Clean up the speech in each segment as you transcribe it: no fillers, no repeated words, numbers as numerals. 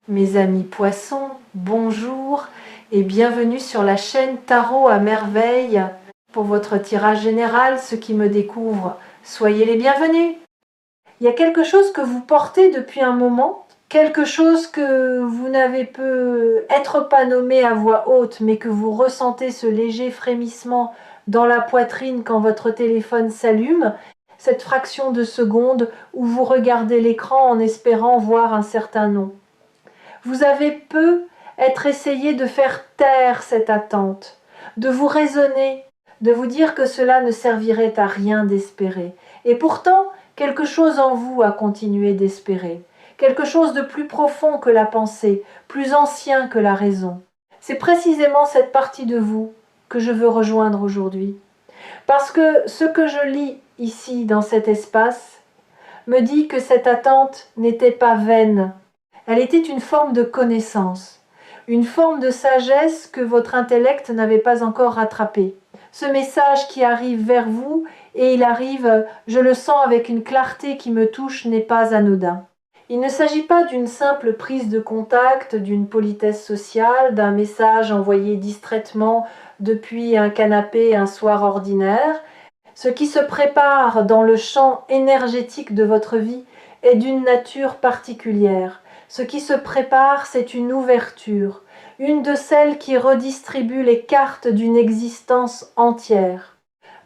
Mes amis poissons, bonjour et bienvenue sur la chaîne Tarot à merveille. Pour votre tirage général, ceux qui me découvrent, soyez les bienvenus. Il y a quelque chose que vous portez depuis un moment, quelque chose que vous n'avez peut-être pas nommé à voix haute, mais que vous ressentez ce léger frémissement dans la poitrine quand votre téléphone s'allume, cette fraction de seconde où vous regardez l'écran en espérant voir un certain nom. Vous avez peut-être essayé de faire taire cette attente, de vous raisonner, de vous dire que cela ne servirait à rien d'espérer. Et pourtant, quelque chose en vous a continué d'espérer, quelque chose de plus profond que la pensée, plus ancien que la raison. C'est précisément cette partie de vous que je veux rejoindre aujourd'hui. Parce que ce que je lis ici dans cet espace me dit que cette attente n'était pas vaine. Elle était une forme de connaissance, une forme de sagesse que votre intellect n'avait pas encore rattrapée. Ce message qui arrive vers vous, et il arrive, je le sens avec une clarté qui me touche, n'est pas anodin. Il ne s'agit pas d'une simple prise de contact, d'une politesse sociale, d'un message envoyé distraitement depuis un canapé un soir ordinaire. Ce qui se prépare dans le champ énergétique de votre vie est d'une nature particulière. Ce qui se prépare, c'est une ouverture, une de celles qui redistribuent les cartes d'une existence entière.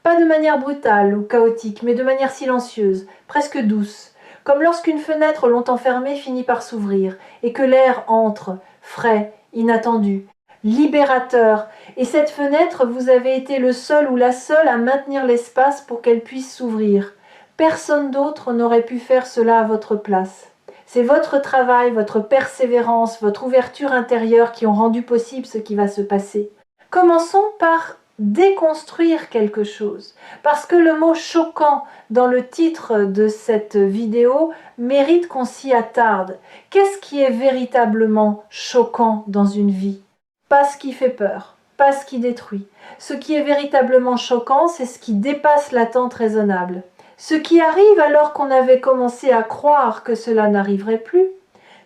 Pas de manière brutale ou chaotique, mais de manière silencieuse, presque douce, comme lorsqu'une fenêtre longtemps fermée finit par s'ouvrir et que l'air entre, frais, inattendu, libérateur. Et cette fenêtre, vous avez été le seul ou la seule à maintenir l'espace pour qu'elle puisse s'ouvrir. Personne d'autre n'aurait pu faire cela à votre place. C'est votre travail, votre persévérance, votre ouverture intérieure qui ont rendu possible ce qui va se passer. Commençons par déconstruire quelque chose, parce que le mot choquant dans le titre de cette vidéo mérite qu'on s'y attarde. Qu'est-ce qui est véritablement choquant dans une vie? Pas ce qui fait peur, pas ce qui détruit. Ce qui est véritablement choquant, c'est ce qui dépasse l'attente raisonnable. Ce qui arrive alors qu'on avait commencé à croire que cela n'arriverait plus.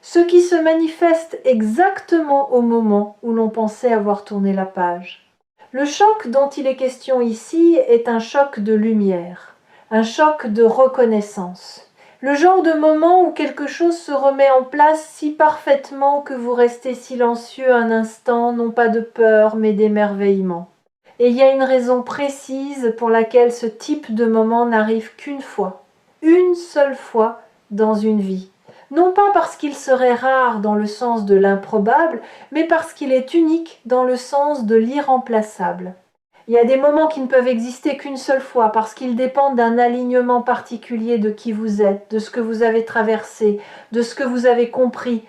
Ce qui se manifeste exactement au moment où l'on pensait avoir tourné la page. Le choc dont il est question ici est un choc de lumière, un choc de reconnaissance. Le genre de moment où quelque chose se remet en place si parfaitement que vous restez silencieux un instant, non pas de peur, mais d'émerveillement. Et il y a une raison précise pour laquelle ce type de moment n'arrive qu'une fois, une seule fois dans une vie. Non pas parce qu'il serait rare dans le sens de l'improbable, mais parce qu'il est unique dans le sens de l'irremplaçable. Il y a des moments qui ne peuvent exister qu'une seule fois parce qu'ils dépendent d'un alignement particulier de qui vous êtes, de ce que vous avez traversé, de ce que vous avez compris,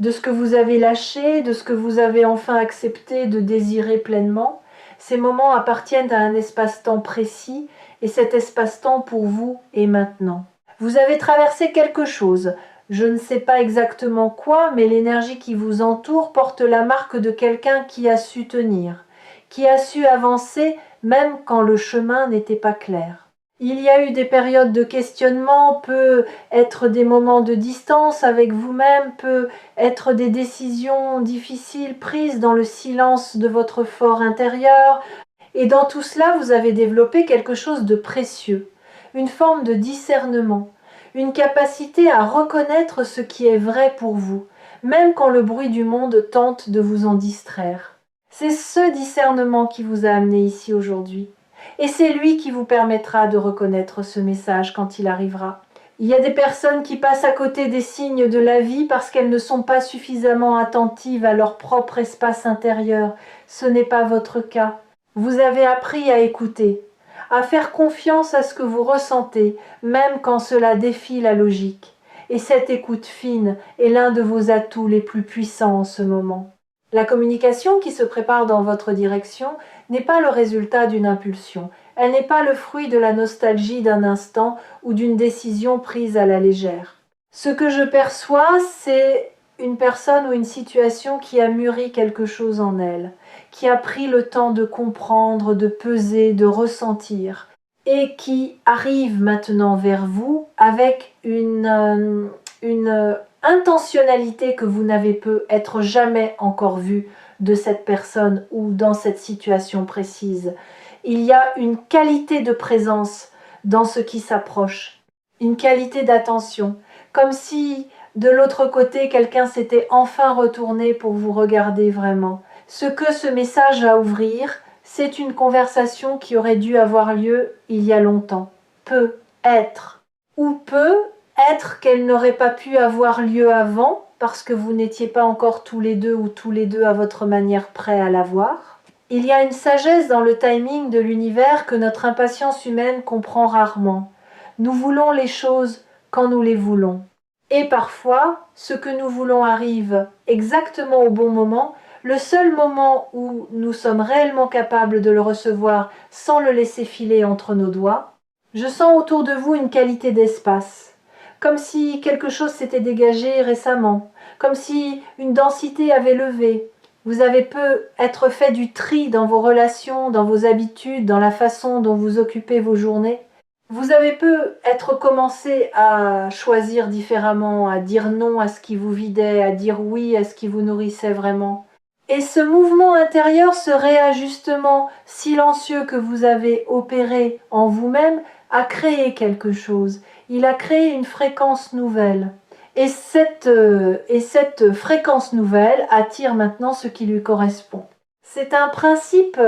de ce que vous avez lâché, de ce que vous avez enfin accepté de désirer pleinement. Ces moments appartiennent à un espace-temps précis et cet espace-temps pour vous est maintenant. Vous avez traversé quelque chose. Je ne sais pas exactement quoi, mais l'énergie qui vous entoure porte la marque de quelqu'un qui a su tenir, qui a su avancer même quand le chemin n'était pas clair. Il y a eu des périodes de questionnement, peut être des moments de distance avec vous-même, peut être des décisions difficiles prises dans le silence de votre fort intérieur. Et dans tout cela, vous avez développé quelque chose de précieux, une forme de discernement, une capacité à reconnaître ce qui est vrai pour vous, même quand le bruit du monde tente de vous en distraire. C'est ce discernement qui vous a amené ici aujourd'hui. Et c'est lui qui vous permettra de reconnaître ce message quand il arrivera. Il y a des personnes qui passent à côté des signes de la vie parce qu'elles ne sont pas suffisamment attentives à leur propre espace intérieur. Ce n'est pas votre cas. Vous avez appris à écouter, à faire confiance à ce que vous ressentez, même quand cela défie la logique. Et cette écoute fine est l'un de vos atouts les plus puissants en ce moment. La communication qui se prépare dans votre direction n'est pas le résultat d'une impulsion. Elle n'est pas le fruit de la nostalgie d'un instant ou d'une décision prise à la légère. Ce que je perçois, c'est une personne ou une situation qui a mûri quelque chose en elle, qui a pris le temps de comprendre, de peser, de ressentir, et qui arrive maintenant vers vous avec une intentionnalité que vous n'avez peut-être jamais encore vue de cette personne ou dans cette situation précise. Il y a une qualité de présence dans ce qui s'approche, une qualité d'attention, comme si de l'autre côté quelqu'un s'était enfin retourné pour vous regarder vraiment. Ce que ce message va ouvrir, c'est une conversation qui aurait dû avoir lieu il y a longtemps. Peut être. Ou peut être qu'elle n'aurait pas pu avoir lieu avant, parce que vous n'étiez pas encore tous les deux ou tous les deux à votre manière prêts à l'avoir. Il y a une sagesse dans le timing de l'univers que notre impatience humaine comprend rarement. Nous voulons les choses quand nous les voulons. Et parfois, ce que nous voulons arrive exactement au bon moment, le seul moment où nous sommes réellement capables de le recevoir sans le laisser filer entre nos doigts. Je sens autour de vous une qualité d'espace, comme si quelque chose s'était dégagé récemment, comme si une densité avait levé. Vous avez peut-être fait du tri dans vos relations, dans vos habitudes, dans la façon dont vous occupez vos journées. Vous avez peut-être commencé à choisir différemment, à dire non à ce qui vous vidait, à dire oui à ce qui vous nourrissait vraiment. Et ce mouvement intérieur, ce réajustement silencieux que vous avez opéré en vous-même, a créé quelque chose. Il a créé une fréquence nouvelle. Et cette fréquence nouvelle attire maintenant ce qui lui correspond. C'est un principe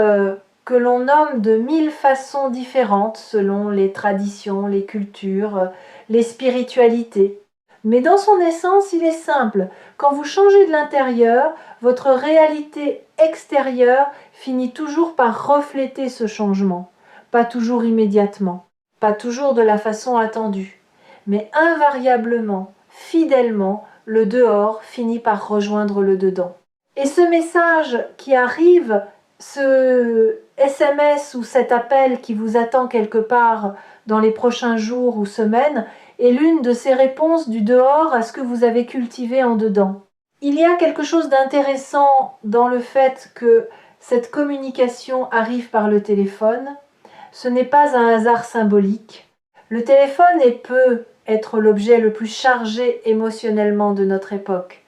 que l'on nomme de 1000 façons différentes selon les traditions, les cultures, les spiritualités. Mais dans son essence, il est simple. Quand vous changez de l'intérieur, votre réalité extérieure finit toujours par refléter ce changement. Pas toujours immédiatement, pas toujours de la façon attendue, mais invariablement, fidèlement, le dehors finit par rejoindre le dedans. Et ce message qui arrive, ce SMS ou cet appel qui vous attend quelque part dans les prochains jours ou semaines, est l'une de ces réponses du dehors à ce que vous avez cultivé en dedans. Il y a quelque chose d'intéressant dans le fait que cette communication arrive par le téléphone. Ce n'est pas un hasard symbolique. Le téléphone peut être l'objet le plus chargé émotionnellement de notre époque.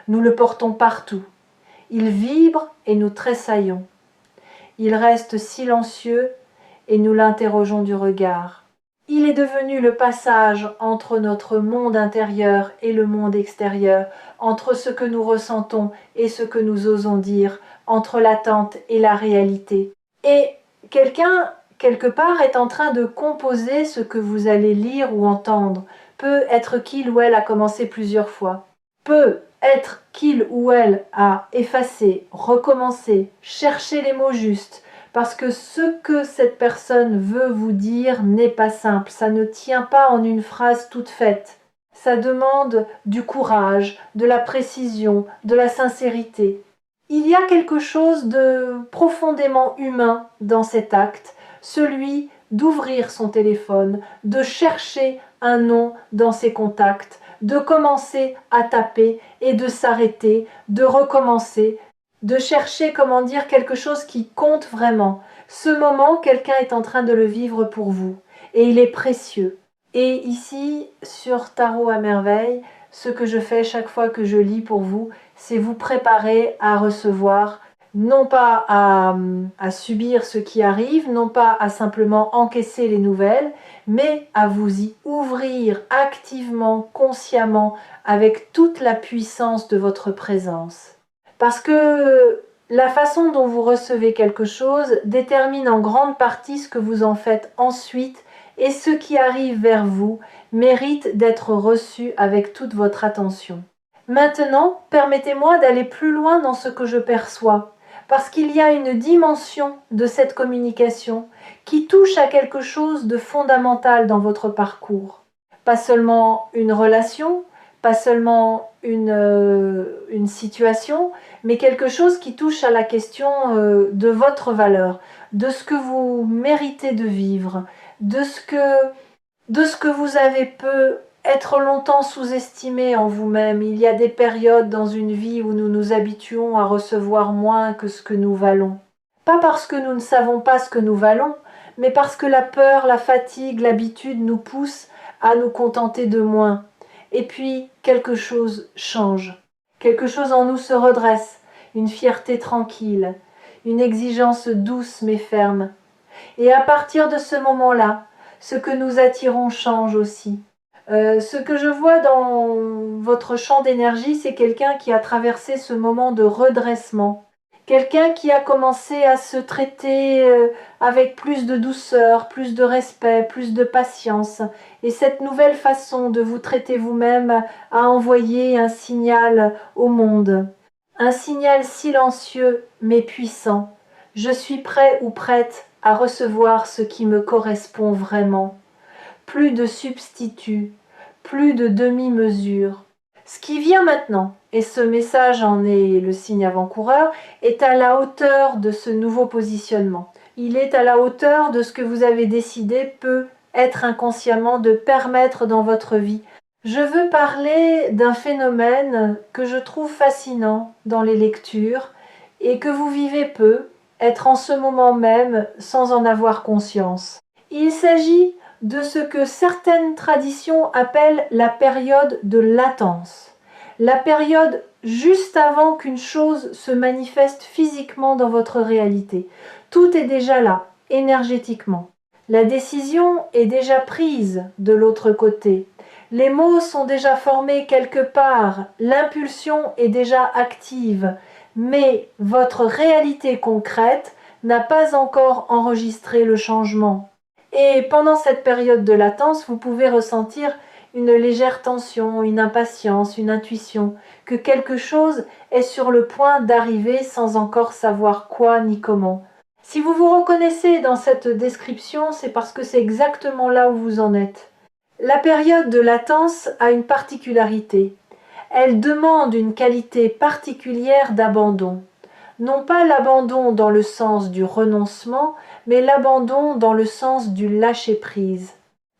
Nous le portons partout. Il vibre et nous tressaillons. Il reste silencieux et nous l'interrogeons du regard. Il est devenu le passage entre notre monde intérieur et le monde extérieur, entre ce que nous ressentons et ce que nous osons dire, entre l'attente et la réalité. Et quelqu'un, quelque part, est en train de composer ce que vous allez lire ou entendre. Peut être qu'il ou elle a commencé plusieurs fois. Peut être qu'il ou elle a effacé, recommencé, cherché les mots justes, parce que ce que cette personne veut vous dire n'est pas simple, ça ne tient pas en une phrase toute faite. Ça demande du courage, de la précision, de la sincérité. Il y a quelque chose de profondément humain dans cet acte, celui d'ouvrir son téléphone, de chercher un nom dans ses contacts, de commencer à taper et de s'arrêter, de recommencer, de chercher, quelque chose qui compte vraiment. Ce moment, quelqu'un est en train de le vivre pour vous et il est précieux. Et ici, sur Tarot à merveille, ce que je fais chaque fois que je lis pour vous, c'est vous préparer à recevoir, non pas à subir ce qui arrive, non pas à simplement encaisser les nouvelles, mais à vous y ouvrir activement, consciemment, avec toute la puissance de votre présence. Parce que la façon dont vous recevez quelque chose détermine en grande partie ce que vous en faites ensuite, et ce qui arrive vers vous mérite d'être reçu avec toute votre attention. Maintenant, permettez-moi d'aller plus loin dans ce que je perçois, parce qu'il y a une dimension de cette communication qui touche à quelque chose de fondamental dans votre parcours. Pas seulement une relation, pas seulement une situation, mais quelque chose qui touche à la question de votre valeur, de ce que vous méritez de vivre, de ce que vous avez être longtemps sous-estimé en vous-même. Il y a des périodes dans une vie où nous nous habituons à recevoir moins que ce que nous valons. Pas parce que nous ne savons pas ce que nous valons, mais parce que la peur, la fatigue, l'habitude nous poussent à nous contenter de moins. et puis quelque chose change. Quelque chose en nous se redresse, une fierté tranquille, une exigence douce mais ferme. Et à partir de ce moment-là, ce que nous attirons change aussi. Ce que je vois dans votre champ d'énergie, c'est quelqu'un qui a traversé ce moment de redressement. Quelqu'un qui a commencé à se traiter avec plus de douceur, plus de respect, plus de patience. Et cette nouvelle façon de vous traiter vous-même a envoyé un signal au monde. Un signal silencieux mais puissant. Je suis prêt ou prête à recevoir ce qui me correspond vraiment. Plus de substituts, plus de demi-mesures. Ce qui vient maintenant, et ce message en est le signe avant-coureur, est à la hauteur de ce nouveau positionnement. Il est à la hauteur de ce que vous avez décidé peut être inconsciemment de permettre dans votre vie. Je veux parler d'un phénomène que je trouve fascinant dans les lectures et que vous vivez peu, être en ce moment même sans en avoir conscience. Il s'agit de ce que certaines traditions appellent la période de latence. La période juste avant qu'une chose se manifeste physiquement dans votre réalité. Tout est déjà là, énergétiquement. La décision est déjà prise de l'autre côté. Les mots sont déjà formés quelque part, l'impulsion est déjà active, mais votre réalité concrète n'a pas encore enregistré le changement. Et pendant cette période de latence, vous pouvez ressentir une légère tension, une impatience, une intuition, que quelque chose est sur le point d'arriver sans encore savoir quoi ni comment. Si vous vous reconnaissez dans cette description, c'est parce que c'est exactement là où vous en êtes. La période de latence a une particularité. Elle demande une qualité particulière d'abandon. Non pas l'abandon dans le sens du renoncement, mais l'abandon dans le sens du lâcher-prise.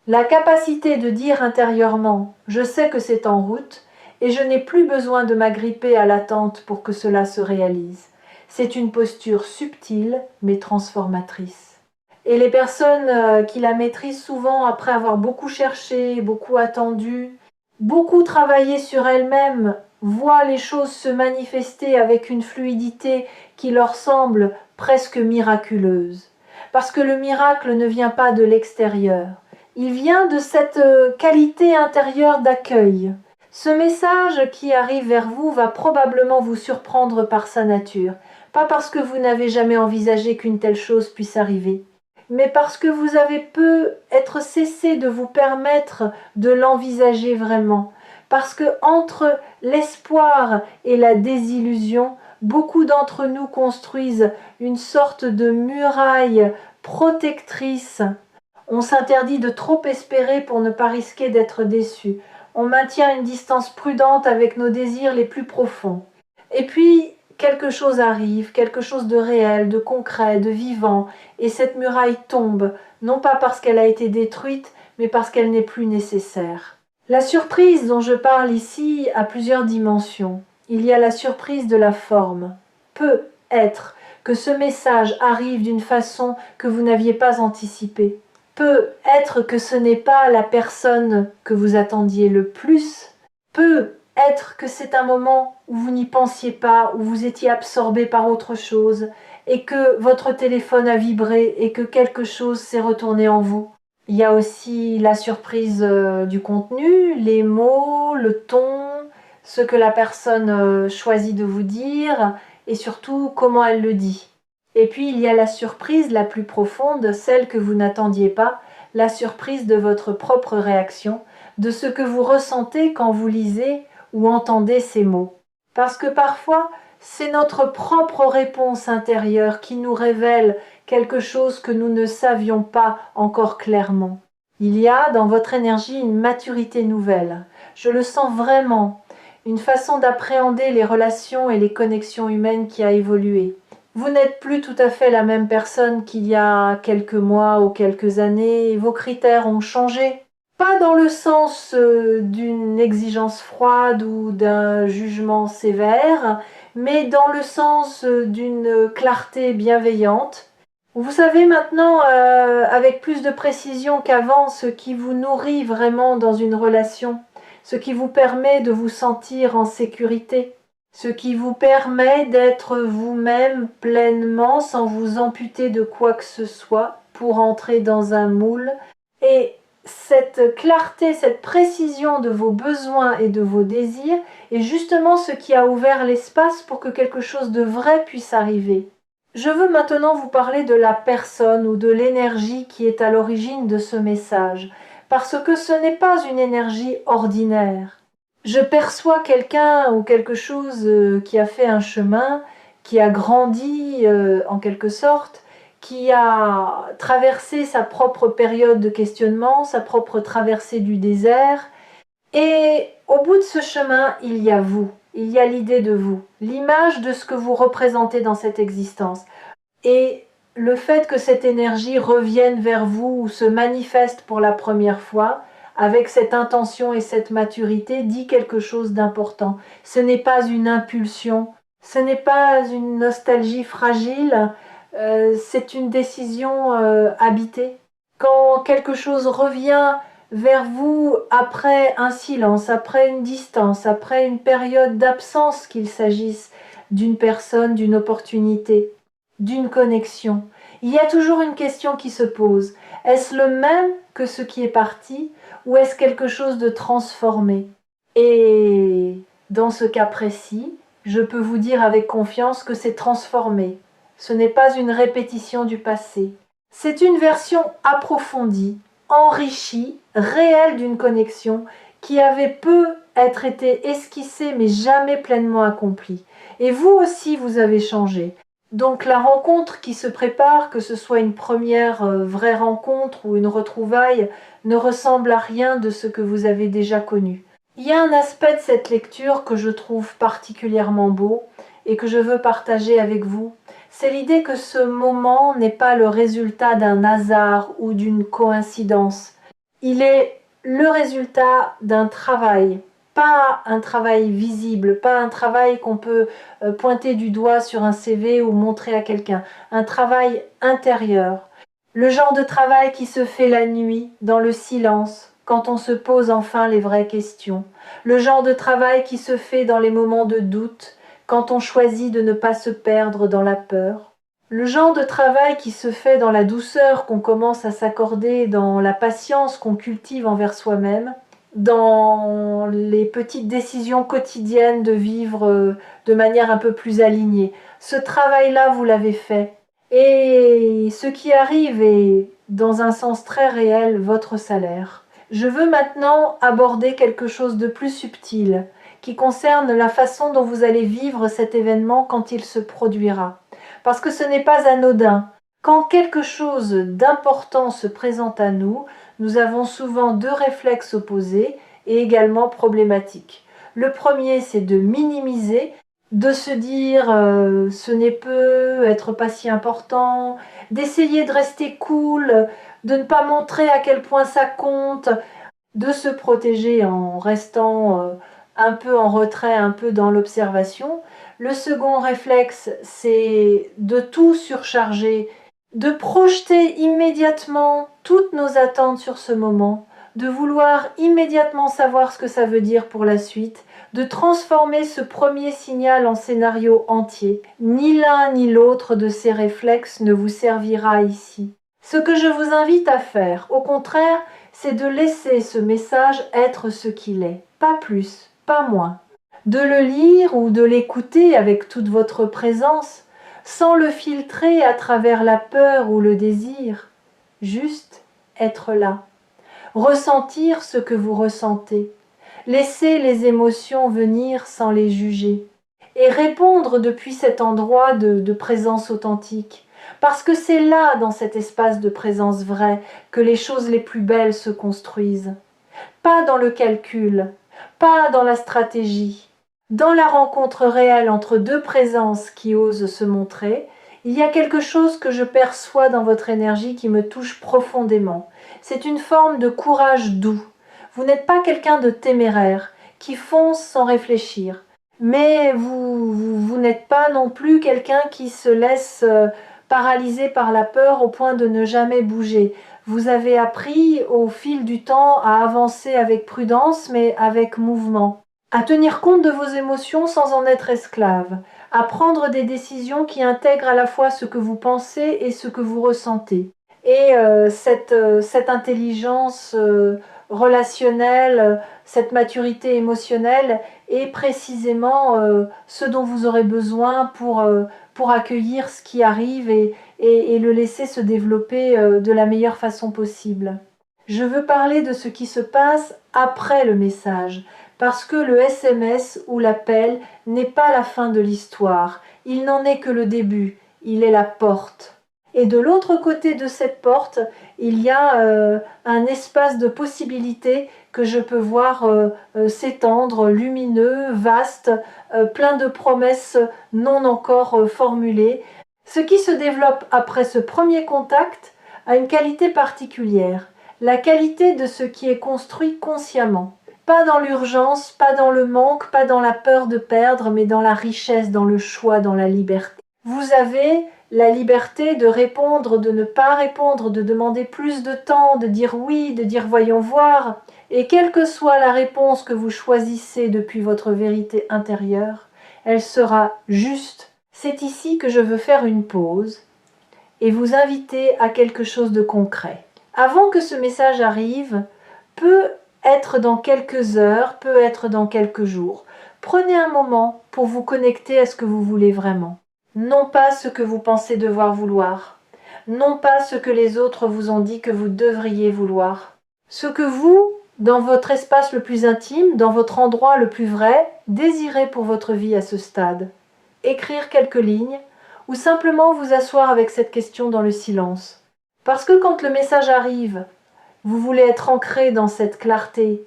La capacité de dire intérieurement « je sais que c'est en route » et je n'ai plus besoin de m'agripper à l'attente pour que cela se réalise. C'est une posture subtile mais transformatrice. Et les personnes qui la maîtrisent souvent après avoir beaucoup cherché, beaucoup attendu, beaucoup travaillé sur elles-mêmes, voient les choses se manifester avec une fluidité qui leur semble presque miraculeuse. Parce que le miracle ne vient pas de l'extérieur. Il vient de cette qualité intérieure d'accueil. Ce message qui arrive vers vous va probablement vous surprendre par sa nature. Pas parce que vous n'avez jamais envisagé qu'une telle chose puisse arriver, mais parce que vous avez peut-être cessé de vous permettre de l'envisager vraiment. Parce que entre l'espoir et la désillusion, beaucoup d'entre nous construisent une sorte de muraille protectrice. On s'interdit de trop espérer pour ne pas risquer d'être déçu. On maintient une distance prudente avec nos désirs les plus profonds. Et puis, quelque chose arrive, quelque chose de réel, de concret, de vivant, et cette muraille tombe, non pas parce qu'elle a été détruite, mais parce qu'elle n'est plus nécessaire. La surprise dont je parle ici a plusieurs dimensions. Il y a la surprise de la forme. Peut être que ce message arrive d'une façon que vous n'aviez pas anticipée. Peut être que ce n'est pas la personne que vous attendiez le plus. Peut être que c'est un moment où vous n'y pensiez pas, où vous étiez absorbé par autre chose, et que votre téléphone a vibré et que quelque chose s'est retourné en vous. Il y a aussi la surprise du contenu, les mots, le ton, ce que la personne choisit de vous dire, et surtout comment elle le dit. Et puis il y a la surprise la plus profonde, celle que vous n'attendiez pas, la surprise de votre propre réaction, de ce que vous ressentez quand vous lisez ou entendez ces mots. Parce que parfois, c'est notre propre réponse intérieure qui nous révèle quelque chose que nous ne savions pas encore clairement. Il y a dans votre énergie une maturité nouvelle. Je le sens vraiment, une façon d'appréhender les relations et les connexions humaines qui a évolué. Vous n'êtes plus tout à fait la même personne qu'il y a quelques mois ou quelques années, vos critères ont changé. Pas dans le sens d'une exigence froide ou d'un jugement sévère, mais dans le sens d'une clarté bienveillante. Vous savez maintenant, avec plus de précision qu'avant, ce qui vous nourrit vraiment dans une relation, ce qui vous permet de vous sentir en sécurité, ce qui vous permet d'être vous-même pleinement sans vous amputer de quoi que ce soit pour entrer dans un moule. Et cette clarté, cette précision de vos besoins et de vos désirs est justement ce qui a ouvert l'espace pour que quelque chose de vrai puisse arriver. Je veux maintenant vous parler de la personne ou de l'énergie qui est à l'origine de ce message, parce que ce n'est pas une énergie ordinaire. Je perçois quelqu'un ou quelque chose qui a fait un chemin, qui a grandi en quelque sorte, qui a traversé sa propre période de questionnement, sa propre traversée du désert. Et au bout de ce chemin, il y a vous, il y a l'idée de vous, l'image de ce que vous représentez dans cette existence. Et le fait que cette énergie revienne vers vous ou se manifeste pour la première fois, avec cette intention et cette maturité, dit quelque chose d'important. Ce n'est pas une impulsion, ce n'est pas une nostalgie fragile, c'est une décision habitée. Quand quelque chose revient vers vous après un silence, après une distance, après une période d'absence, qu'il s'agisse d'une personne, d'une opportunité, d'une connexion, il y a toujours une question qui se pose. Est-ce le même que ce qui est parti ou est-ce quelque chose de transformé? Et dans ce cas précis, je peux vous dire avec confiance que c'est transformé. Ce n'est pas une répétition du passé. C'est une version approfondie, enrichie, réelle d'une connexion qui avait peu être été esquissée mais jamais pleinement accomplie. Et vous aussi, vous avez changé. Donc la rencontre qui se prépare, que ce soit une première vraie rencontre ou une retrouvaille, ne ressemble à rien de ce que vous avez déjà connu. Il y a un aspect de cette lecture que je trouve particulièrement beau et que je veux partager avec vous. C'est l'idée que ce moment n'est pas le résultat d'un hasard ou d'une coïncidence. Il est le résultat d'un travail, pas un travail visible, pas un travail qu'on peut pointer du doigt sur un CV ou montrer à quelqu'un, un travail intérieur. Le genre de travail qui se fait la nuit, dans le silence, quand on se pose enfin les vraies questions. Le genre de travail qui se fait dans les moments de doute, quand on choisit de ne pas se perdre dans la peur. Le genre de travail qui se fait dans la douceur qu'on commence à s'accorder, dans la patience qu'on cultive envers soi-même, dans les petites décisions quotidiennes de vivre de manière un peu plus alignée. Ce travail-là, vous l'avez fait. Et ce qui arrive est, dans un sens très réel, votre salaire. Je veux maintenant aborder quelque chose de plus subtil, qui concerne la façon dont vous allez vivre cet événement quand il se produira. Parce que ce n'est pas anodin. Quand quelque chose d'important se présente à nous, nous avons souvent deux réflexes opposés et également problématiques. Le premier, c'est de minimiser, de se dire ce n'est peu, être pas si important, d'essayer de rester cool, de ne pas montrer à quel point ça compte, de se protéger en restant un peu en retrait, un peu dans l'observation. Le second réflexe, c'est de tout surcharger, de projeter immédiatement toutes nos attentes sur ce moment, de vouloir immédiatement savoir ce que ça veut dire pour la suite, de transformer ce premier signal en scénario entier. Ni l'un ni l'autre de ces réflexes ne vous servira ici. Ce que je vous invite à faire, au contraire, c'est de laisser ce message être ce qu'il est, pas plus, pas moins. De le lire ou de l'écouter avec toute votre présence, sans le filtrer à travers la peur ou le désir, juste être là, ressentir ce que vous ressentez, laisser les émotions venir sans les juger, et répondre depuis cet endroit de présence authentique, parce que c'est là, dans cet espace de présence vraie, que les choses les plus belles se construisent. Pas dans le calcul, pas dans la stratégie. Dans la rencontre réelle entre deux présences qui osent se montrer, il y a quelque chose que je perçois dans votre énergie qui me touche profondément. C'est une forme de courage doux. Vous n'êtes pas quelqu'un de téméraire, qui fonce sans réfléchir. Mais vous n'êtes pas non plus quelqu'un qui se laisse paralyser par la peur au point de ne jamais bouger. Vous avez appris au fil du temps à avancer avec prudence mais avec mouvement, à tenir compte de vos émotions sans en être esclave, à prendre des décisions qui intègrent à la fois ce que vous pensez et ce que vous ressentez. Et cette intelligence relationnelle, cette maturité émotionnelle est précisément ce dont vous aurez besoin pour accueillir ce qui arrive et le laisser se développer de la meilleure façon possible. Je veux parler de ce qui se passe après le message, parce que le SMS ou l'appel n'est pas la fin de l'histoire, il n'en est que le début, il est la porte. Et de l'autre côté de cette porte, il y a un espace de possibilités que je peux voir s'étendre, lumineux, vaste, plein de promesses non encore formulées. Ce qui se développe après ce premier contact a une qualité particulière, la qualité de ce qui est construit consciemment. Pas dans l'urgence, pas dans le manque, pas dans la peur de perdre, mais dans la richesse, dans le choix, dans la liberté. Vous avez la liberté de répondre, de ne pas répondre, de demander plus de temps, de dire oui, de dire voyons voir. Et quelle que soit la réponse que vous choisissez depuis votre vérité intérieure, elle sera juste. C'est ici que je veux faire une pause et vous inviter à quelque chose de concret. Avant que ce message arrive, peut être dans quelques heures, peut être dans quelques jours. Prenez un moment pour vous connecter à ce que vous voulez vraiment. Non pas ce que vous pensez devoir vouloir, non pas ce que les autres vous ont dit que vous devriez vouloir. Ce que vous, dans votre espace le plus intime, dans votre endroit le plus vrai, désirez pour votre vie à ce stade. Écrire quelques lignes, ou simplement vous asseoir avec cette question dans le silence. Parce que quand le message arrive, vous voulez être ancré dans cette clarté,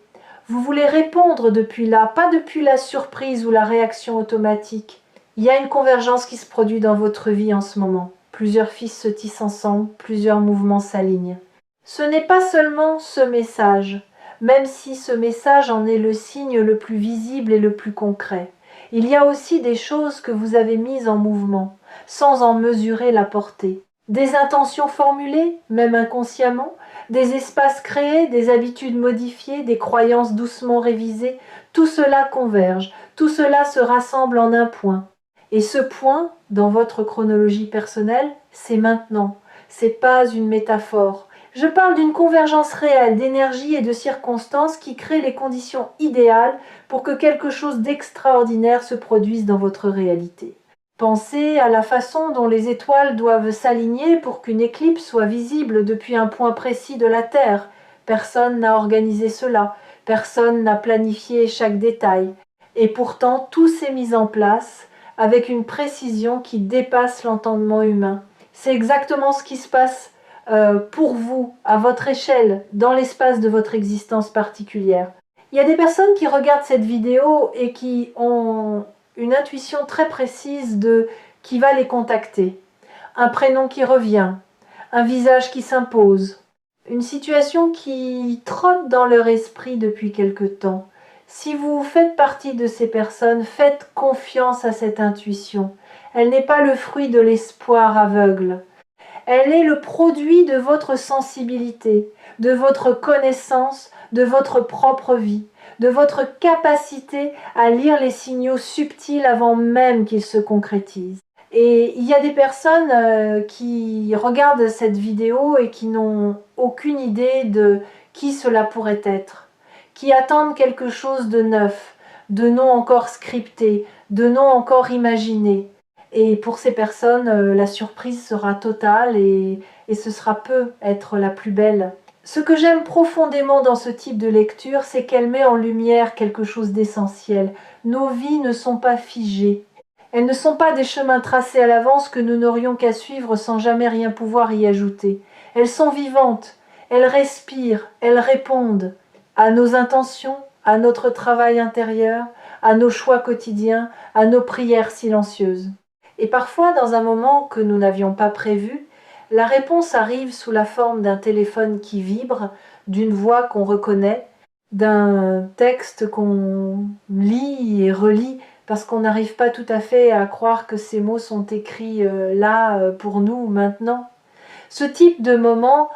vous voulez répondre depuis là, pas depuis la surprise ou la réaction automatique. Il y a une convergence qui se produit dans votre vie en ce moment. Plusieurs fils se tissent ensemble, plusieurs mouvements s'alignent. Ce n'est pas seulement ce message, même si ce message en est le signe le plus visible et le plus concret. Il y a aussi des choses que vous avez mises en mouvement, sans en mesurer la portée. Des intentions formulées, même inconsciemment, des espaces créés, des habitudes modifiées, des croyances doucement révisées, tout cela converge, tout cela se rassemble en un point. Et ce point, dans votre chronologie personnelle, c'est maintenant. C'est pas une métaphore. Je parle d'une convergence réelle d'énergie et de circonstances qui crée les conditions idéales pour que quelque chose d'extraordinaire se produise dans votre réalité. Pensez à la façon dont les étoiles doivent s'aligner pour qu'une éclipse soit visible depuis un point précis de la Terre. Personne n'a organisé cela, personne n'a planifié chaque détail. Et pourtant, tout s'est mis en place avec une précision qui dépasse l'entendement humain. C'est exactement ce qui se passe pour vous, à votre échelle, dans l'espace de votre existence particulière. Il y a des personnes qui regardent cette vidéo et qui ont une intuition très précise de qui va les contacter. Un prénom qui revient, un visage qui s'impose, une situation qui trotte dans leur esprit depuis quelque temps. Si vous faites partie de ces personnes, faites confiance à cette intuition. Elle n'est pas le fruit de l'espoir aveugle. Elle est le produit de votre sensibilité, de votre connaissance, de votre propre vie, de votre capacité à lire les signaux subtils avant même qu'ils se concrétisent. Et il y a des personnes qui regardent cette vidéo et qui n'ont aucune idée de qui cela pourrait être, qui attendent quelque chose de neuf, de non encore scripté, de non encore imaginé. Et pour ces personnes, la surprise sera totale et ce sera peut être la plus belle. Ce que j'aime profondément dans ce type de lecture, c'est qu'elle met en lumière quelque chose d'essentiel. Nos vies ne sont pas figées. Elles ne sont pas des chemins tracés à l'avance que nous n'aurions qu'à suivre sans jamais rien pouvoir y ajouter. Elles sont vivantes, elles respirent, elles répondent à nos intentions, à notre travail intérieur, à nos choix quotidiens, à nos prières silencieuses. Et parfois, dans un moment que nous n'avions pas prévu, la réponse arrive sous la forme d'un téléphone qui vibre, d'une voix qu'on reconnaît, d'un texte qu'on lit et relit parce qu'on n'arrive pas tout à fait à croire que ces mots sont écrits là pour nous maintenant. Ce type de moment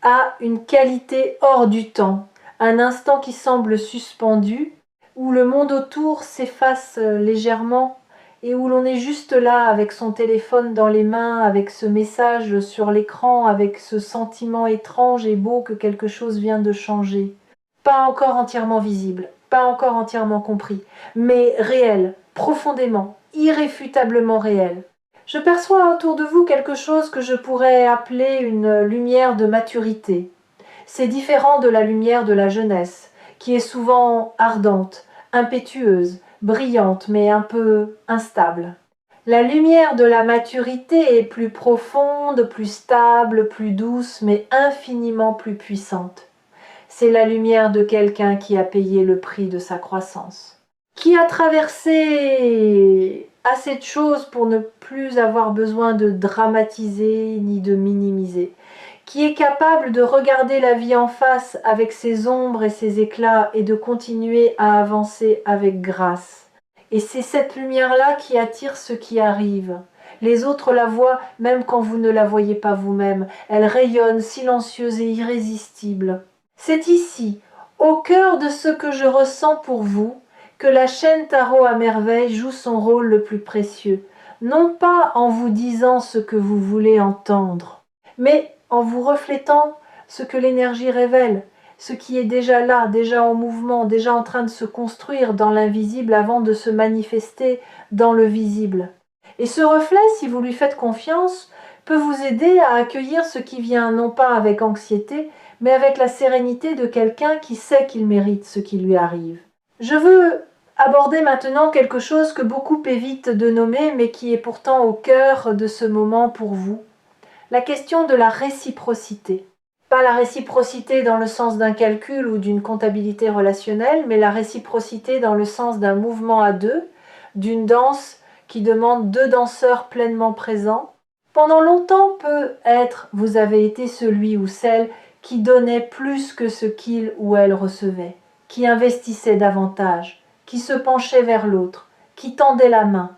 a une qualité hors du temps, un instant qui semble suspendu, où le monde autour s'efface légèrement et où l'on est juste là avec son téléphone dans les mains, avec ce message sur l'écran, avec ce sentiment étrange et beau que quelque chose vient de changer. Pas encore entièrement visible, pas encore entièrement compris, mais réel, profondément, irréfutablement réel. Je perçois autour de vous quelque chose que je pourrais appeler une lumière de maturité. C'est différent de la lumière de la jeunesse, qui est souvent ardente, impétueuse, brillante, mais un peu instable. La lumière de la maturité est plus profonde, plus stable, plus douce, mais infiniment plus puissante. C'est la lumière de quelqu'un qui a payé le prix de sa croissance, qui a traversé assez de choses pour ne plus avoir besoin de dramatiser ni de minimiser, qui est capable de regarder la vie en face avec ses ombres et ses éclats et de continuer à avancer avec grâce. Et c'est cette lumière-là qui attire ce qui arrive. Les autres la voient même quand vous ne la voyez pas vous-même. Elle rayonne, silencieuse et irrésistible. C'est ici, au cœur de ce que je ressens pour vous, que la chaîne Tarot à merveille joue son rôle le plus précieux. Non pas en vous disant ce que vous voulez entendre, mais en vous reflétant ce que l'énergie révèle, ce qui est déjà là, déjà en mouvement, déjà en train de se construire dans l'invisible avant de se manifester dans le visible. Et ce reflet, si vous lui faites confiance, peut vous aider à accueillir ce qui vient non pas avec anxiété, mais avec la sérénité de quelqu'un qui sait qu'il mérite ce qui lui arrive. Je veux aborder maintenant quelque chose que beaucoup évitent de nommer, mais qui est pourtant au cœur de ce moment pour vous. La question de la réciprocité. Pas la réciprocité dans le sens d'un calcul ou d'une comptabilité relationnelle, mais la réciprocité dans le sens d'un mouvement à deux, d'une danse qui demande deux danseurs pleinement présents. Pendant longtemps peut être, vous avez été celui ou celle qui donnait plus que ce qu'il ou elle recevait, qui investissait davantage, qui se penchait vers l'autre, qui tendait la main.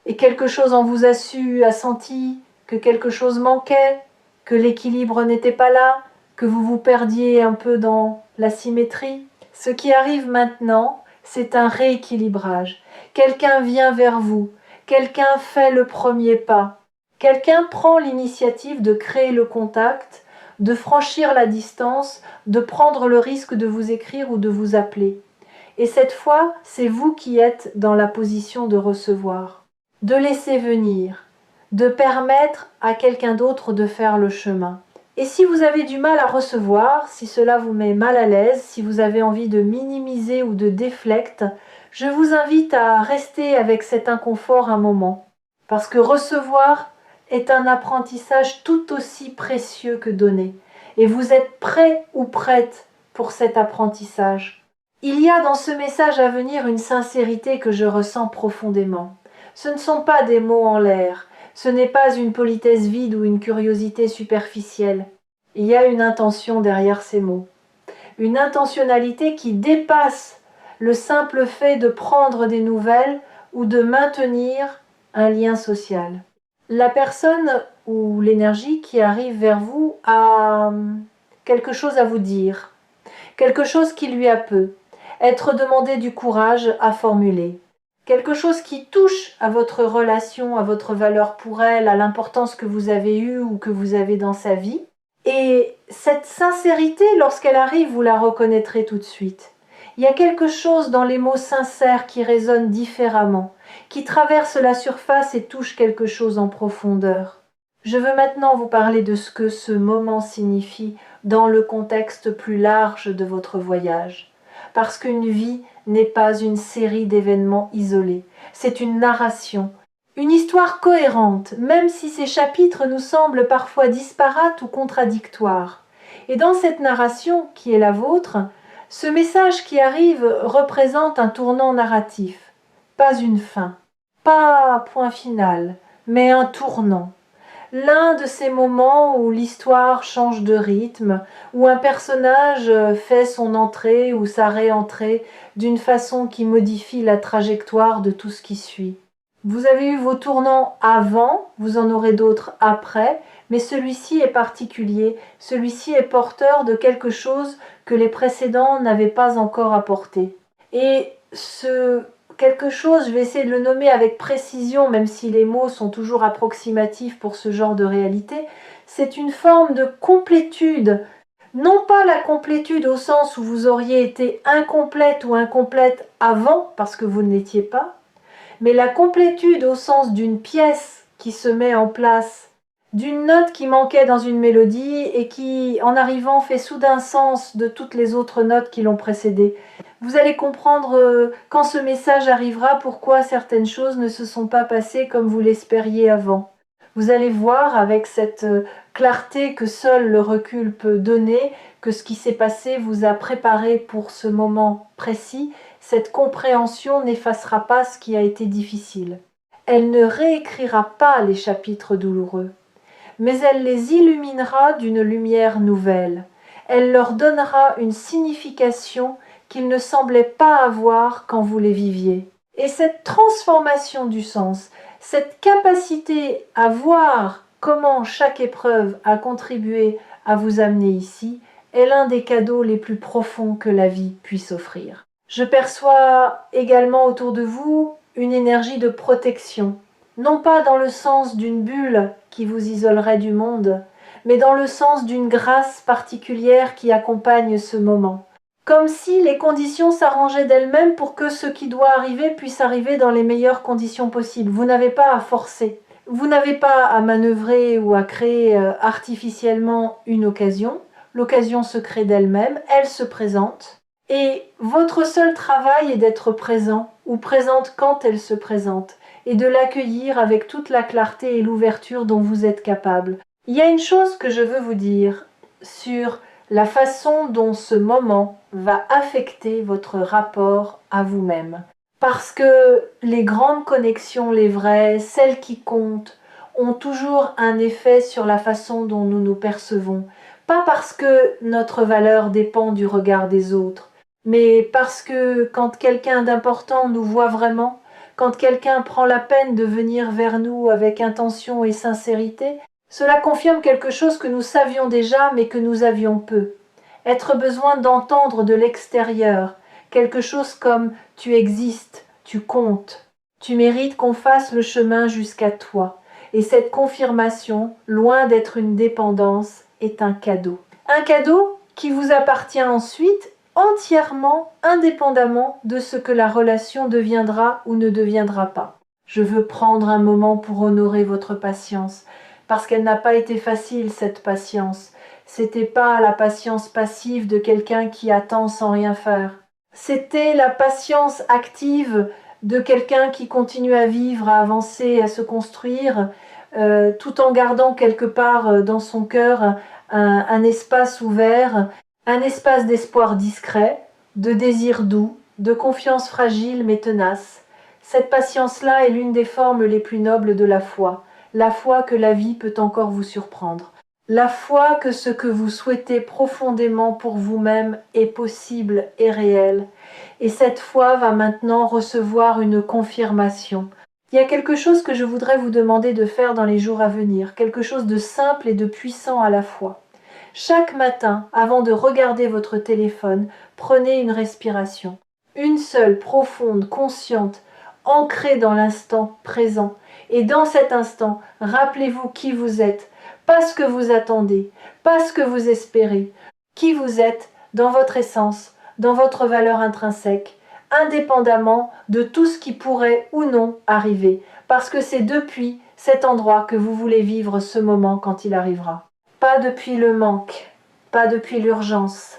Et quelque chose en vous a senti que quelque chose manquait, que l'équilibre n'était pas là, que vous vous perdiez un peu dans la symétrie. Ce qui arrive maintenant, c'est un rééquilibrage. Quelqu'un vient vers vous, quelqu'un fait le premier pas, quelqu'un prend l'initiative de créer le contact, de franchir la distance, de prendre le risque de vous écrire ou de vous appeler. Et cette fois, c'est vous qui êtes dans la position de recevoir, de laisser venir, de permettre à quelqu'un d'autre de faire le chemin. Et si vous avez du mal à recevoir, si cela vous met mal à l'aise, si vous avez envie de minimiser ou de déflecte, je vous invite à rester avec cet inconfort un moment. Parce que recevoir est un apprentissage tout aussi précieux que donner. Et vous êtes prêt ou prête pour cet apprentissage. Il y a dans ce message à venir une sincérité que je ressens profondément. Ce ne sont pas des mots en l'air. Ce n'est pas une politesse vide ou une curiosité superficielle. Il y a une intention derrière ces mots. Une intentionnalité qui dépasse le simple fait de prendre des nouvelles ou de maintenir un lien social. La personne ou l'énergie qui arrive vers vous a quelque chose à vous dire, quelque chose qui lui a peu, être demandé du courage à formuler. Quelque chose qui touche à votre relation, à votre valeur pour elle, à l'importance que vous avez eue ou que vous avez dans sa vie. Et cette sincérité, lorsqu'elle arrive, vous la reconnaîtrez tout de suite. Il y a quelque chose dans les mots sincères qui résonnent différemment, qui traverse la surface et touche quelque chose en profondeur. Je veux maintenant vous parler de ce que ce moment signifie dans le contexte plus large de votre voyage. Parce qu'une vie n'est pas une série d'événements isolés, c'est une narration, une histoire cohérente, même si ces chapitres nous semblent parfois disparates ou contradictoires. Et dans cette narration qui est la vôtre, ce message qui arrive représente un tournant narratif, pas une fin, pas un point final, mais un tournant. L'un de ces moments où l'histoire change de rythme, où un personnage fait son entrée ou sa réentrée d'une façon qui modifie la trajectoire de tout ce qui suit. Vous avez eu vos tournants avant, vous en aurez d'autres après, mais celui-ci est particulier, celui-ci est porteur de quelque chose que les précédents n'avaient pas encore apporté. Et ce quelque chose, je vais essayer de le nommer avec précision, même si les mots sont toujours approximatifs pour ce genre de réalité, c'est une forme de complétude. Non pas la complétude au sens où vous auriez été incomplète ou incomplète avant, parce que vous ne l'étiez pas, mais la complétude au sens d'une pièce qui se met en place, d'une note qui manquait dans une mélodie et qui, en arrivant, fait soudain sens de toutes les autres notes qui l'ont précédée. Vous allez comprendre quand ce message arrivera pourquoi certaines choses ne se sont pas passées comme vous l'espériez avant. Vous allez voir avec cette clarté que seul le recul peut donner que ce qui s'est passé vous a préparé pour ce moment précis. Cette compréhension n'effacera pas ce qui a été difficile. Elle ne réécrira pas les chapitres douloureux, mais elle les illuminera d'une lumière nouvelle. Elle leur donnera une signification qu'ils ne semblaient pas avoir quand vous les viviez. Et cette transformation du sens, cette capacité à voir comment chaque épreuve a contribué à vous amener ici, est l'un des cadeaux les plus profonds que la vie puisse offrir. Je perçois également autour de vous une énergie de protection, non pas dans le sens d'une bulle qui vous isolerait du monde, mais dans le sens d'une grâce particulière qui accompagne ce moment. Comme si les conditions s'arrangeaient d'elles-mêmes pour que ce qui doit arriver puisse arriver dans les meilleures conditions possibles. Vous n'avez pas à forcer. Vous n'avez pas à manœuvrer ou à créer artificiellement une occasion. L'occasion se crée d'elle-même, elle se présente. Et votre seul travail est d'être présent, ou présente quand elle se présente, et de l'accueillir avec toute la clarté et l'ouverture dont vous êtes capable. Il y a une chose que je veux vous dire sur la façon dont ce moment va affecter votre rapport à vous-même. Parce que les grandes connexions, les vraies, celles qui comptent, ont toujours un effet sur la façon dont nous nous percevons. Pas parce que notre valeur dépend du regard des autres, mais parce que quand quelqu'un d'important nous voit vraiment, quand quelqu'un prend la peine de venir vers nous avec intention et sincérité, cela confirme quelque chose que nous savions déjà mais que nous avions peu. Être besoin d'entendre de l'extérieur, quelque chose comme « tu existes, tu comptes, tu mérites qu'on fasse le chemin jusqu'à toi ». Et cette confirmation, loin d'être une dépendance, est un cadeau. Un cadeau qui vous appartient ensuite entièrement, indépendamment de ce que la relation deviendra ou ne deviendra pas. Je veux prendre un moment pour honorer votre patience, parce qu'elle n'a pas été facile, cette patience. C'était pas la patience passive de quelqu'un qui attend sans rien faire. C'était la patience active de quelqu'un qui continue à vivre, à avancer, à se construire, tout en gardant quelque part dans son cœur un espace ouvert, un espace d'espoir discret, de désir doux, de confiance fragile mais tenace. Cette patience-là est l'une des formes les plus nobles de la foi que la vie peut encore vous surprendre. La foi que ce que vous souhaitez profondément pour vous-même est possible et réel. Et cette foi va maintenant recevoir une confirmation. Il y a quelque chose que je voudrais vous demander de faire dans les jours à venir, quelque chose de simple et de puissant à la fois. Chaque matin, avant de regarder votre téléphone, prenez une respiration. Une seule, profonde, consciente, ancrée dans l'instant présent. Et dans cet instant, rappelez-vous qui vous êtes, pas ce que vous attendez, pas ce que vous espérez, qui vous êtes dans votre essence, dans votre valeur intrinsèque, indépendamment de tout ce qui pourrait ou non arriver, parce que c'est depuis cet endroit que vous voulez vivre ce moment quand il arrivera. Pas depuis le manque, pas depuis l'urgence,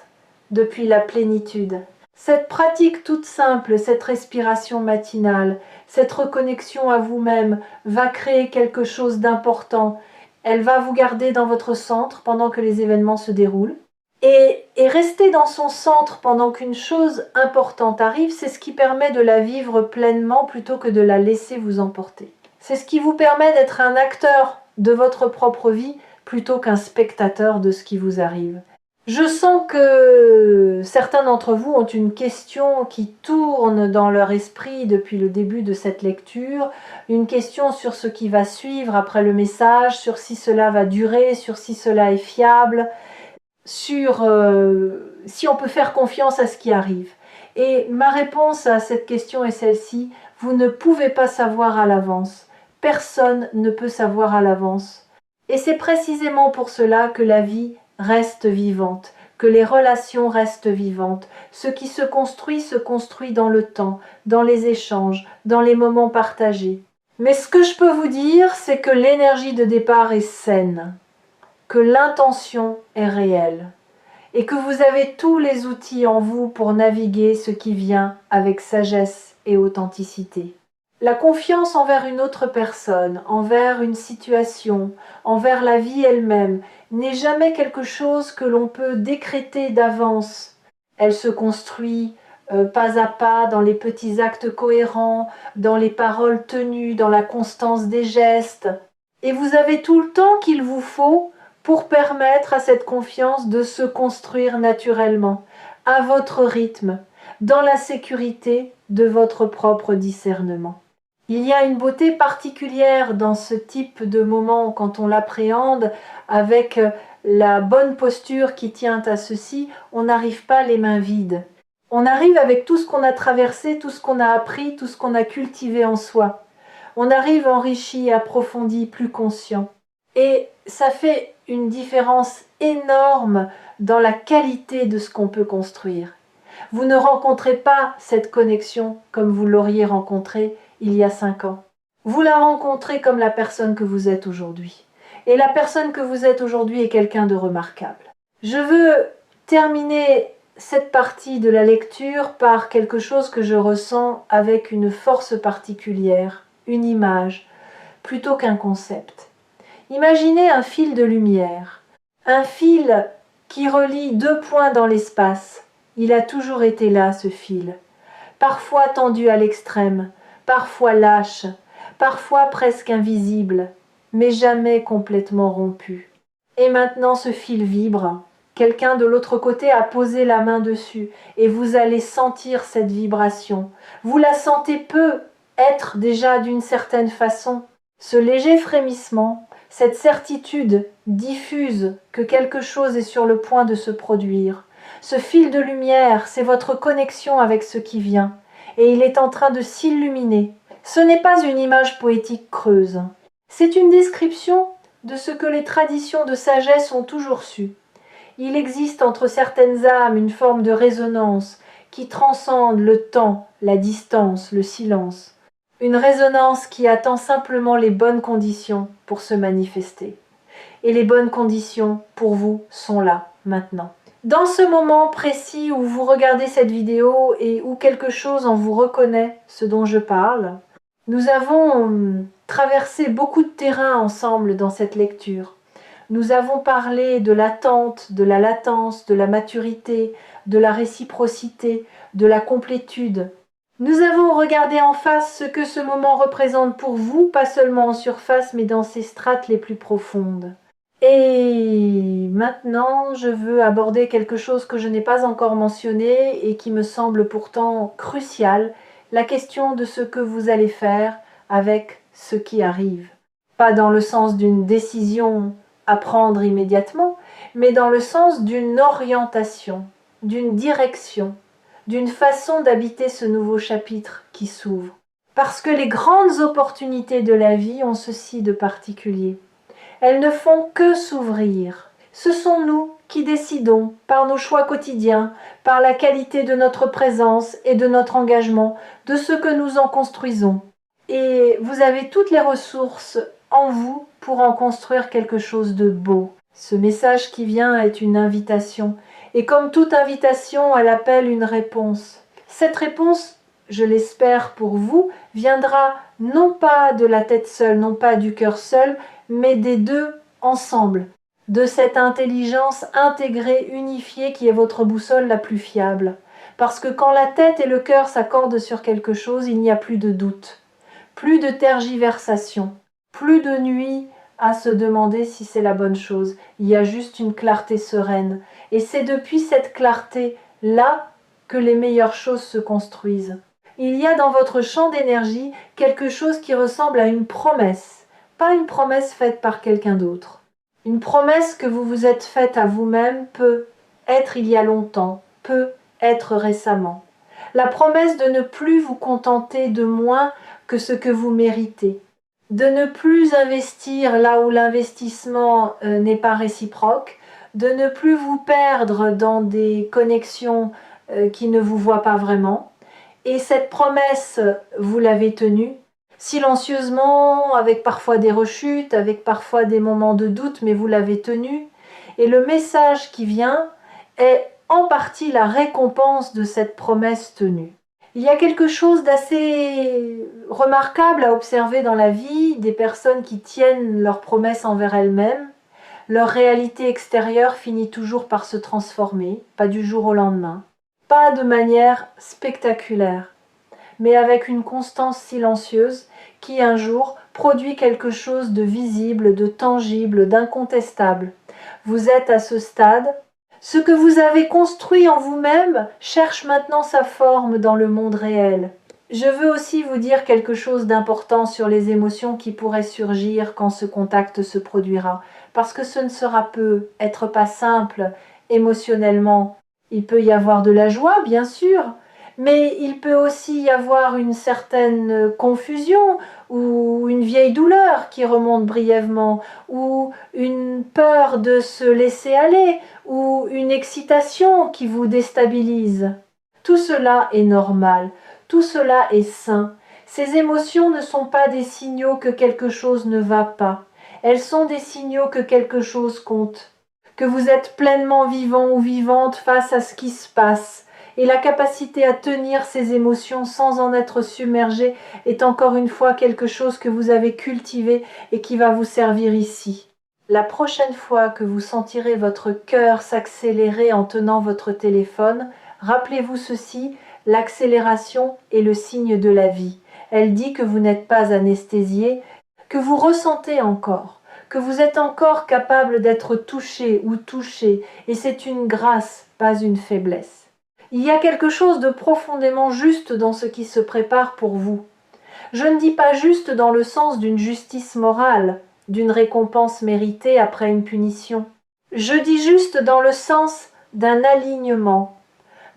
depuis la plénitude. Cette pratique toute simple, cette respiration matinale, cette reconnexion à vous-même va créer quelque chose d'important. Elle va vous garder dans votre centre pendant que les événements se déroulent. Et rester dans son centre pendant qu'une chose importante arrive, c'est ce qui permet de la vivre pleinement plutôt que de la laisser vous emporter. C'est ce qui vous permet d'être un acteur de votre propre vie plutôt qu'un spectateur de ce qui vous arrive. Je sens que certains d'entre vous ont une question qui tourne dans leur esprit depuis le début de cette lecture, une question sur ce qui va suivre après le message, sur si cela va durer, sur si cela est fiable, sur si on peut faire confiance à ce qui arrive. Et ma réponse à cette question est celle-ci: vous ne pouvez pas savoir à l'avance. Personne ne peut savoir à l'avance. Et c'est précisément pour cela que la vie reste vivante, que les relations restent vivantes. Ce qui se construit dans le temps, dans les échanges, dans les moments partagés. Mais ce que je peux vous dire, c'est que l'énergie de départ est saine, que l'intention est réelle et que vous avez tous les outils en vous pour naviguer ce qui vient avec sagesse et authenticité. La confiance envers une autre personne, envers une situation, envers la vie elle-même, n'est jamais quelque chose que l'on peut décréter d'avance. Elle se construit pas à pas dans les petits actes cohérents, dans les paroles tenues, dans la constance des gestes. Et vous avez tout le temps qu'il vous faut pour permettre à cette confiance de se construire naturellement, à votre rythme, dans la sécurité de votre propre discernement. Il y a une beauté particulière dans ce type de moment quand on l'appréhende avec la bonne posture qui tient à ceci. On n'arrive pas les mains vides. On arrive avec tout ce qu'on a traversé, tout ce qu'on a appris, tout ce qu'on a cultivé en soi. On arrive enrichi, approfondi, plus conscient. Et ça fait une différence énorme dans la qualité de ce qu'on peut construire. Vous ne rencontrez pas cette connexion comme vous l'auriez rencontrée il y a 5 ans. Vous la rencontrez comme la personne que vous êtes aujourd'hui. Et la personne que vous êtes aujourd'hui est quelqu'un de remarquable. Je veux terminer cette partie de la lecture par quelque chose que je ressens avec une force particulière, une image, plutôt qu'un concept. Imaginez un fil de lumière, un fil qui relie 2 points dans l'espace. Il a toujours été là, ce fil, parfois tendu à l'extrême, parfois lâche, parfois presque invisible, mais jamais complètement rompu. Et maintenant ce fil vibre. Quelqu'un de l'autre côté a posé la main dessus, et vous allez sentir cette vibration. Vous la sentez peu être déjà d'une certaine façon. Ce léger frémissement, cette certitude diffuse que quelque chose est sur le point de se produire. Ce fil de lumière, c'est votre connexion avec ce qui vient, et il est en train de s'illuminer. Ce n'est pas une image poétique creuse. C'est une description de ce que les traditions de sagesse ont toujours su. Il existe entre certaines âmes une forme de résonance qui transcende le temps, la distance, le silence. Une résonance qui attend simplement les bonnes conditions pour se manifester. Et les bonnes conditions, pour vous, sont là, maintenant. Dans ce moment précis où vous regardez cette vidéo et où quelque chose en vous reconnaît ce dont je parle, nous avons traversé beaucoup de terrain ensemble dans cette lecture. Nous avons parlé de l'attente, de la latence, de la maturité, de la réciprocité, de la complétude. Nous avons regardé en face ce que ce moment représente pour vous, pas seulement en surface, mais dans ses strates les plus profondes. Et maintenant, je veux aborder quelque chose que je n'ai pas encore mentionné et qui me semble pourtant crucial, la question de ce que vous allez faire avec ce qui arrive. Pas dans le sens d'une décision à prendre immédiatement, mais dans le sens d'une orientation, d'une direction, d'une façon d'habiter ce nouveau chapitre qui s'ouvre. Parce que les grandes opportunités de la vie ont ceci de particulier. Elles ne font que s'ouvrir. Ce sont nous qui décidons, par nos choix quotidiens, par la qualité de notre présence et de notre engagement, de ce que nous en construisons. Et vous avez toutes les ressources en vous pour en construire quelque chose de beau. Ce message qui vient est une invitation. Et comme toute invitation, elle appelle une réponse. Cette réponse, je l'espère pour vous, viendra non pas de la tête seule, non pas du cœur seul, mais des deux ensemble. De cette intelligence intégrée, unifiée qui est votre boussole la plus fiable. Parce que quand la tête et le cœur s'accordent sur quelque chose, il n'y a plus de doute. Plus de tergiversation, plus de nuit à se demander si c'est la bonne chose. Il y a juste une clarté sereine. Et c'est depuis cette clarté-là que les meilleures choses se construisent. Il y a dans votre champ d'énergie quelque chose qui ressemble à une promesse, pas une promesse faite par quelqu'un d'autre. Une promesse que vous vous êtes faite à vous-même peut être il y a longtemps, peut être récemment. La promesse de ne plus vous contenter de moins que ce que vous méritez, de ne plus investir là où l'investissement n'est pas réciproque, de ne plus vous perdre dans des connexions qui ne vous voient pas vraiment. Et cette promesse, vous l'avez tenue, silencieusement, avec parfois des rechutes, avec parfois des moments de doute, mais vous l'avez tenue. Et le message qui vient est en partie la récompense de cette promesse tenue. Il y a quelque chose d'assez remarquable à observer dans la vie des personnes qui tiennent leurs promesses envers elles-mêmes. Leur réalité extérieure finit toujours par se transformer, pas du jour au lendemain, pas de manière spectaculaire, mais avec une constance silencieuse qui un jour produit quelque chose de visible, de tangible, d'incontestable. Vous êtes à ce stade. Ce que vous avez construit en vous-même cherche maintenant sa forme dans le monde réel. Je veux aussi vous dire quelque chose d'important sur les émotions qui pourraient surgir quand ce contact se produira, parce que ce ne sera peut-être pas simple émotionnellement. Il peut y avoir de la joie, bien sûr, mais il peut aussi y avoir une certaine confusion ou une vieille douleur qui remonte brièvement, ou une peur de se laisser aller, ou une excitation qui vous déstabilise. Tout cela est normal, tout cela est sain. Ces émotions ne sont pas des signaux que quelque chose ne va pas. Elles sont des signaux que quelque chose compte, que vous êtes pleinement vivant ou vivante face à ce qui se passe. Et la capacité à tenir ces émotions sans en être submergé est encore une fois quelque chose que vous avez cultivé et qui va vous servir ici. La prochaine fois que vous sentirez votre cœur s'accélérer en tenant votre téléphone, rappelez-vous ceci, l'accélération est le signe de la vie. Elle dit que vous n'êtes pas anesthésié, que vous ressentez encore, que vous êtes encore capable d'être touché ou touché, et c'est une grâce, pas une faiblesse. Il y a quelque chose de profondément juste dans ce qui se prépare pour vous. Je ne dis pas juste dans le sens d'une justice morale, d'une récompense méritée après une punition. Je dis juste dans le sens d'un alignement,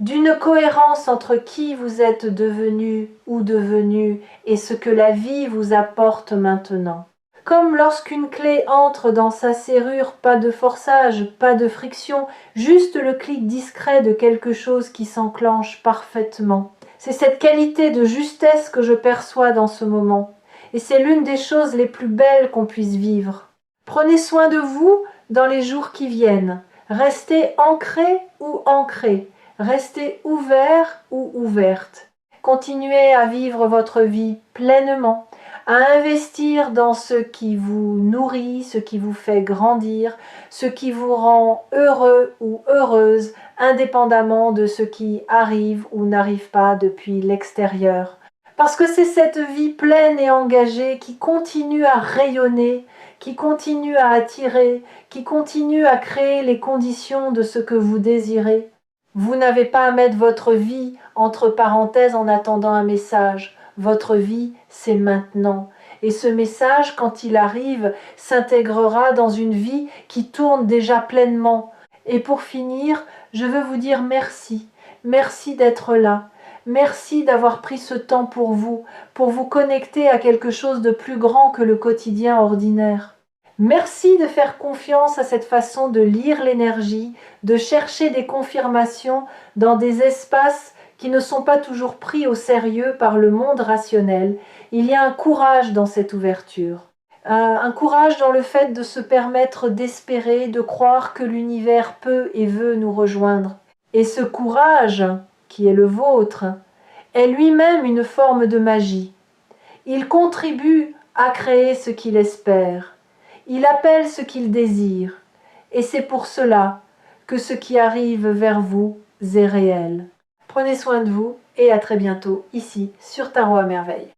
d'une cohérence entre qui vous êtes devenu ou devenu et ce que la vie vous apporte maintenant. Comme lorsqu'une clé entre dans sa serrure, pas de forçage, pas de friction, juste le clic discret de quelque chose qui s'enclenche parfaitement. C'est cette qualité de justesse que je perçois dans ce moment, et c'est l'une des choses les plus belles qu'on puisse vivre. Prenez soin de vous dans les jours qui viennent. Restez ancré ou ancré. Restez ouvert ou ouverte. Continuez à vivre votre vie pleinement, à investir dans ce qui vous nourrit, ce qui vous fait grandir, ce qui vous rend heureux ou heureuse, indépendamment de ce qui arrive ou n'arrive pas depuis l'extérieur. Parce que c'est cette vie pleine et engagée qui continue à rayonner, qui continue à attirer, qui continue à créer les conditions de ce que vous désirez. Vous n'avez pas à mettre votre vie entre parenthèses en attendant un message. Votre vie, c'est maintenant. Et ce message, quand il arrive, s'intégrera dans une vie qui tourne déjà pleinement. Et pour finir, je veux vous dire merci. Merci d'être là. Merci d'avoir pris ce temps pour vous connecter à quelque chose de plus grand que le quotidien ordinaire. Merci de faire confiance à cette façon de lire l'énergie, de chercher des confirmations dans des espaces qui ne sont pas toujours pris au sérieux par le monde rationnel. Il y a un courage dans cette ouverture. Un courage dans le fait de se permettre d'espérer, de croire que l'univers peut et veut nous rejoindre. Et ce courage, qui est le vôtre, est lui-même une forme de magie. Il contribue à créer ce qu'il espère. Il appelle ce qu'il désire. Et c'est pour cela que ce qui arrive vers vous est réel. Prenez soin de vous et à très bientôt ici sur Tarot à Merveille.